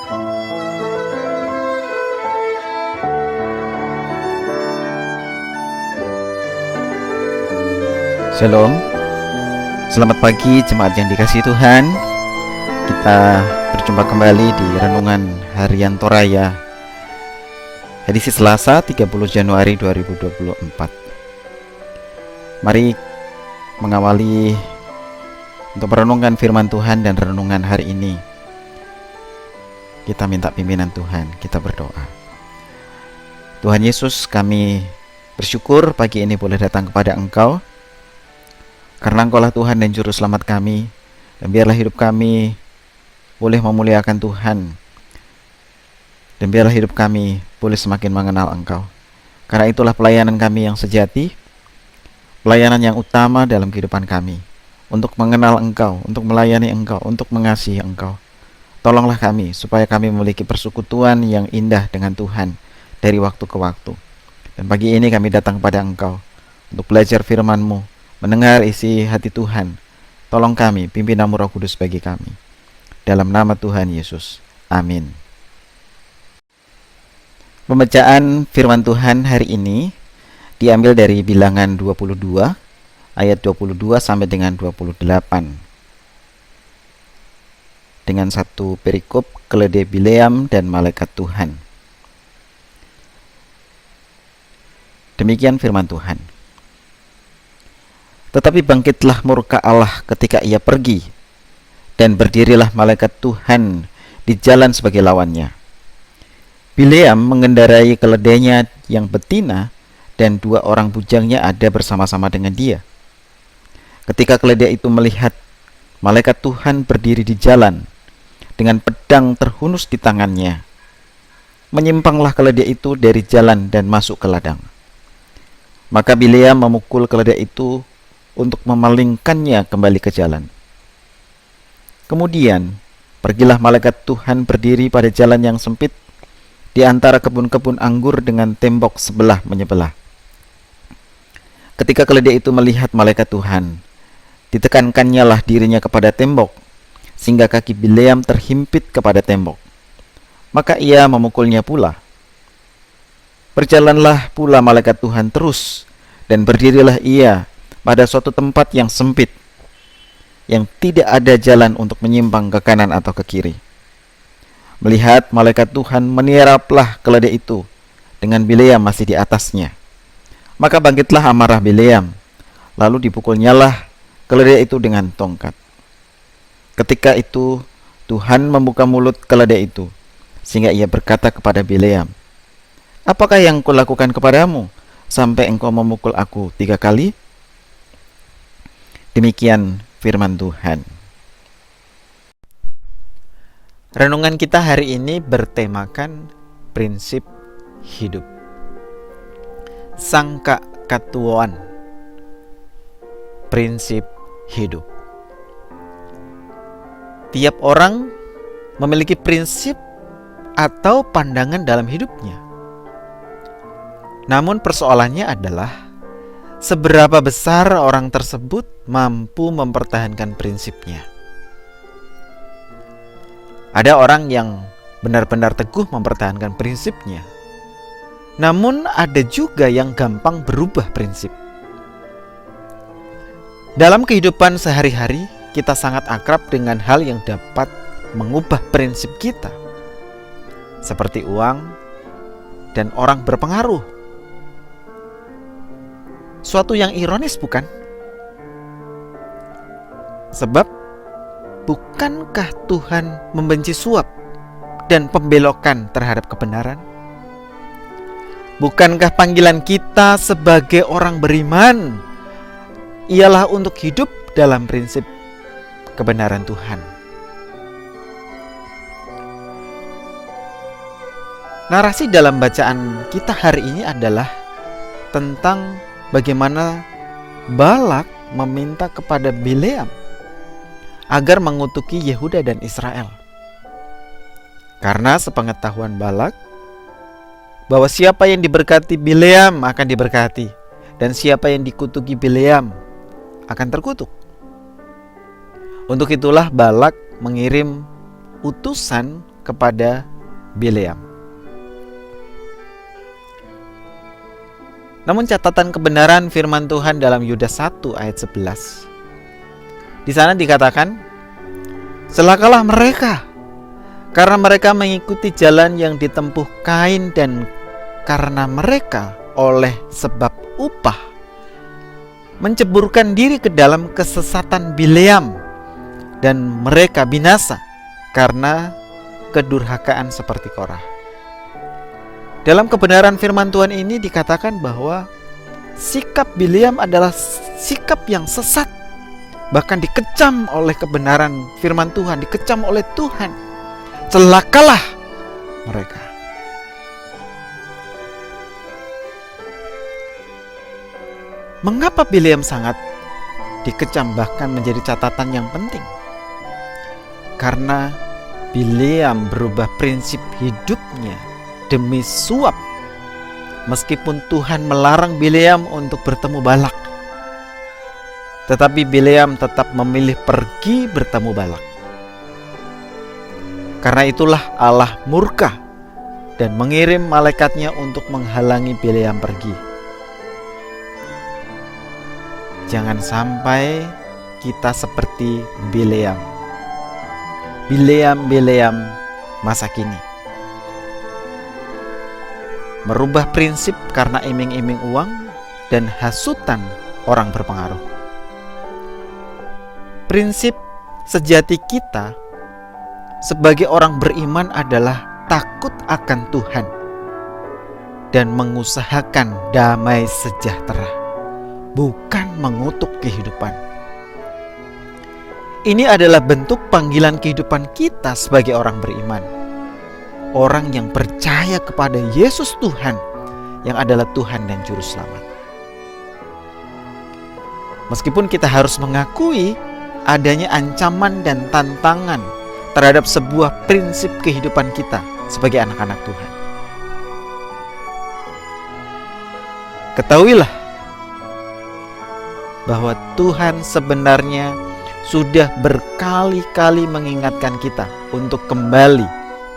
Shalom, selamat pagi jemaat yang dikasihi Tuhan. Kita berjumpa kembali di Renungan Harian Toraya edisi Selasa 30 Januari 2024. Mari mengawali untuk merenungkan firman Tuhan dan renungan hari ini. Kita minta pimpinan Tuhan, kita berdoa. Tuhan Yesus, kami bersyukur pagi ini boleh datang kepada Engkau, karena Engkaulah Tuhan dan Juru Selamat kami, dan biarlah hidup kami boleh memuliakan Tuhan, dan biarlah hidup kami boleh semakin mengenal Engkau. Karena itulah pelayanan kami yang sejati, pelayanan yang utama dalam kehidupan kami, untuk mengenal Engkau, untuk melayani Engkau, untuk mengasihi Engkau. Tolonglah kami supaya kami memiliki persekutuan yang indah dengan Tuhan dari waktu ke waktu. Dan pagi ini kami datang kepada Engkau untuk belajar firman-Mu, mendengar isi hati Tuhan. Tolong kami, pimpin Roh Kudus bagi kami. Dalam nama Tuhan Yesus. Amin. Pembacaan firman Tuhan hari ini diambil dari Bilangan 22 ayat 22 sampai dengan 28. Dengan satu perikop keledai Bileam dan malaikat Tuhan. Demikian firman Tuhan. Tetapi bangkitlah murka Allah ketika ia pergi, dan berdirilah malaikat Tuhan di jalan sebagai lawannya. Bileam mengendarai keledainya yang betina, dan 2 orang bujangnya ada bersama-sama dengan dia. Ketika keledai itu melihat malaikat Tuhan berdiri di jalan, dengan pedang terhunus di tangannya, menyimpanglah keledai itu dari jalan dan masuk ke ladang. Maka Bileam memukul keledai itu untuk memalingkannya kembali ke jalan. Kemudian pergilah malaikat Tuhan berdiri pada jalan yang sempit di antara kebun-kebun anggur dengan tembok sebelah menyebelah. Ketika keledai itu melihat malaikat Tuhan, ditekankannya lah dirinya kepada tembok, sehingga kaki Bileam terhimpit kepada tembok. Maka ia memukulnya pula. Berjalanlah pula malaikat Tuhan terus, dan berdirilah ia pada suatu tempat yang sempit, yang tidak ada jalan untuk menyimpang ke kanan atau ke kiri. Melihat malaikat Tuhan, menieraplah keledai itu dengan Bileam masih di atasnya. Maka bangkitlah amarah Bileam, lalu dipukulnyalah keledai itu dengan tongkat. Ketika itu Tuhan membuka mulut keledai itu, sehingga ia berkata kepada Bileam, "Apakah yang kulakukan kepadamu sampai engkau memukul aku 3 kali?" Demikian firman Tuhan. Renungan kita hari ini bertemakan prinsip hidup. Sangka katuan, prinsip hidup. Tiap orang memiliki prinsip atau pandangan dalam hidupnya. Namun persoalannya adalah seberapa besar orang tersebut mampu mempertahankan prinsipnya. Ada orang yang benar-benar teguh mempertahankan prinsipnya, namun ada juga yang gampang berubah prinsip. Dalam kehidupan sehari-hari, kita sangat akrab dengan hal yang dapat mengubah prinsip kita, seperti uang dan orang berpengaruh. Suatu yang ironis, bukan? Sebab, bukankah Tuhan membenci suap dan pembelokan terhadap kebenaran? Bukankah panggilan kita sebagai orang beriman ialah untuk hidup dalam prinsip kebenaran Tuhan? Narasi dalam bacaan kita hari ini adalah tentang bagaimana Balak meminta kepada Bileam agar mengutuki Yehuda dan Israel. Karena sepengetahuan Balak bahwa siapa yang diberkati Bileam akan diberkati, dan siapa yang dikutuki Bileam akan terkutuk. Untuk itulah Balak mengirim utusan kepada Bileam. Namun catatan kebenaran firman Tuhan dalam Yudas 1 ayat 11. Di sana dikatakan, celakalah mereka, karena mereka mengikuti jalan yang ditempuh Kain, dan karena mereka oleh sebab upah menceburkan diri ke dalam kesesatan Bileam, dan mereka binasa karena kedurhakaan seperti Korah. Dalam kebenaran firman Tuhan ini dikatakan bahwa sikap Bileam adalah sikap yang sesat, bahkan dikecam oleh kebenaran firman Tuhan, dikecam oleh Tuhan. Celakalah mereka. Mengapa Bileam sangat dikecam, bahkan menjadi catatan yang penting? Karena Bileam berubah prinsip hidupnya demi suap, meskipun Tuhan melarang Bileam untuk bertemu Balak. Tetapi Bileam tetap memilih pergi bertemu Balak. Karena itulah Allah murka dan mengirim malaikatnya untuk menghalangi Bileam pergi. Jangan sampai kita seperti Bileam. Bileam masa kini. Merubah prinsip karena iming-iming uang dan hasutan orang berpengaruh. Prinsip sejati kita sebagai orang beriman adalah takut akan Tuhan dan mengusahakan damai sejahtera, bukan mengutuk kehidupan. Ini adalah bentuk panggilan kehidupan kita sebagai orang beriman, orang yang percaya kepada Yesus Tuhan yang adalah Tuhan dan Juru Selamat. Meskipun kita harus mengakui adanya ancaman dan tantangan terhadap sebuah prinsip kehidupan kita sebagai anak-anak Tuhan. Ketahuilah bahwa Tuhan sebenarnya sudah berkali-kali mengingatkan kita untuk kembali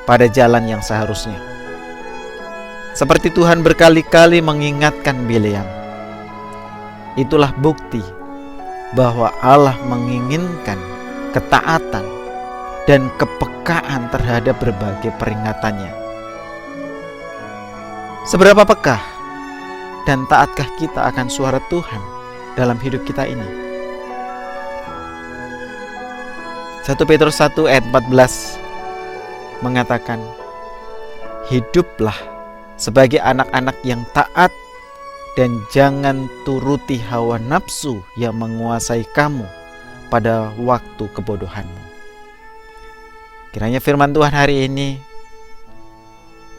pada jalan yang seharusnya. Seperti Tuhan berkali-kali mengingatkan Bileam. Itulah bukti bahwa Allah menginginkan ketaatan dan kepekaan terhadap berbagai peringatannya. Seberapa pekah dan taatkah kita akan suara Tuhan dalam hidup kita ini? 1 Petrus 1 ayat 14 mengatakan, hiduplah sebagai anak-anak yang taat dan jangan turuti hawa nafsu yang menguasai kamu pada waktu kebodohanmu. Kiranya firman Tuhan hari ini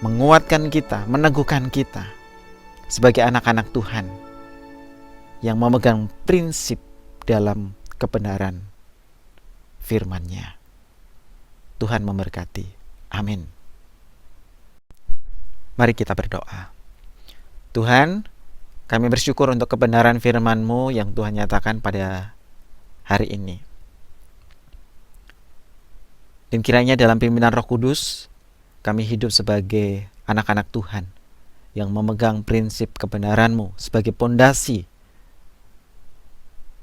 menguatkan kita, meneguhkan kita sebagai anak-anak Tuhan yang memegang prinsip dalam kebenaran firman-Nya. Tuhan memberkati. Amin. Mari kita berdoa. Tuhan, kami bersyukur untuk kebenaran firman-Mu yang Tuhan nyatakan pada hari ini. Dan kiranya dalam pimpinan Roh Kudus, kami hidup sebagai anak-anak Tuhan yang memegang prinsip kebenaran-Mu sebagai pondasi,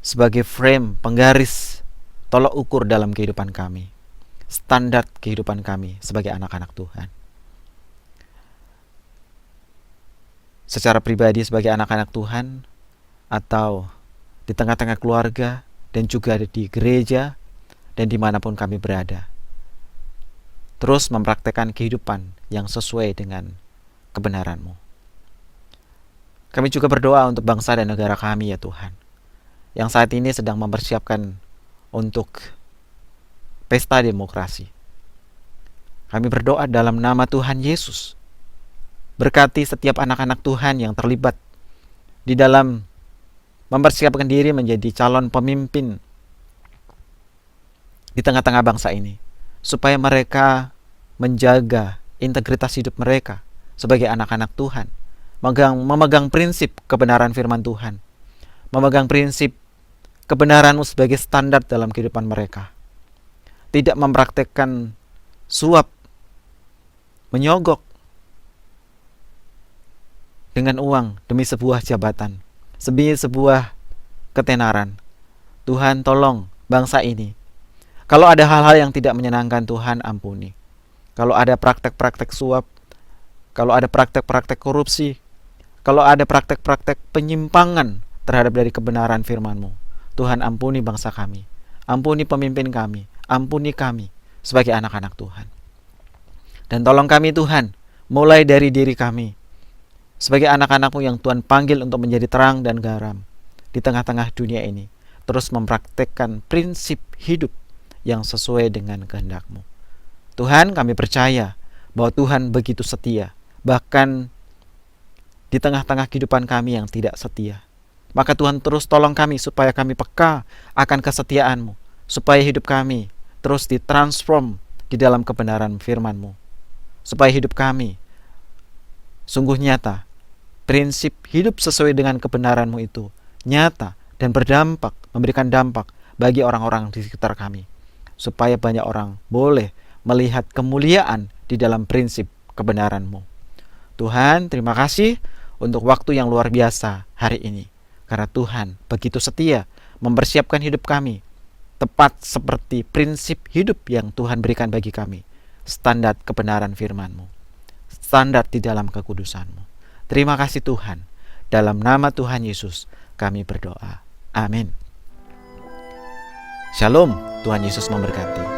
sebagai frame, penggaris, tolok ukur dalam kehidupan kami, standar kehidupan kami sebagai anak-anak Tuhan. Secara pribadi sebagai anak-anak Tuhan, atau di tengah-tengah keluarga, dan juga di gereja, dan dimanapun kami berada. Terus mempraktekkan kehidupan yang sesuai dengan kebenaran-Mu. Kami juga berdoa untuk bangsa dan negara kami ya Tuhan, yang saat ini sedang mempersiapkan untuk pesta demokrasi. Kami berdoa dalam nama Tuhan Yesus. Berkati setiap anak-anak Tuhan yang terlibat di dalam mempersiapkan diri menjadi calon pemimpin di tengah-tengah bangsa ini, supaya mereka menjaga integritas hidup mereka sebagai anak-anak Tuhan, memegang prinsip kebenaran firman Tuhan, memegang prinsip kebenaran-Mu sebagai standar dalam kehidupan mereka, tidak mempraktekkan suap menyogok dengan uang demi sebuah jabatan, demi sebuah ketenaran. Tuhan, tolong bangsa ini. Kalau ada hal-hal yang tidak menyenangkan, Tuhan ampuni. Kalau ada praktek-praktek suap, kalau ada praktek-praktek korupsi, kalau ada praktek-praktek penyimpangan terhadap dari kebenaran firman-Mu, Tuhan ampuni bangsa kami, ampuni pemimpin kami, ampuni kami sebagai anak-anak Tuhan. Dan tolong kami Tuhan, mulai dari diri kami, sebagai anak-anak-Mu yang Tuhan panggil untuk menjadi terang dan garam di tengah-tengah dunia ini, terus mempraktekkan prinsip hidup yang sesuai dengan kehendak-Mu. Tuhan, kami percaya bahwa Tuhan begitu setia, bahkan di tengah-tengah kehidupan kami yang tidak setia. Maka Tuhan terus tolong kami supaya kami peka akan kesetiaan-Mu, supaya hidup kami terus ditransform di dalam kebenaran firman-Mu, supaya hidup kami sungguh nyata, prinsip hidup sesuai dengan kebenaran-Mu itu nyata dan berdampak, memberikan dampak bagi orang-orang di sekitar kami, supaya banyak orang boleh melihat kemuliaan di dalam prinsip kebenaran-Mu. Tuhan, terima kasih untuk waktu yang luar biasa hari ini, karena Tuhan begitu setia mempersiapkan hidup kami tepat seperti prinsip hidup yang Tuhan berikan bagi kami, standar kebenaran firman-Mu, standar di dalam kekudusan-Mu. Terima kasih Tuhan, dalam nama Tuhan Yesus kami berdoa. Amin. Shalom, Tuhan Yesus memberkati.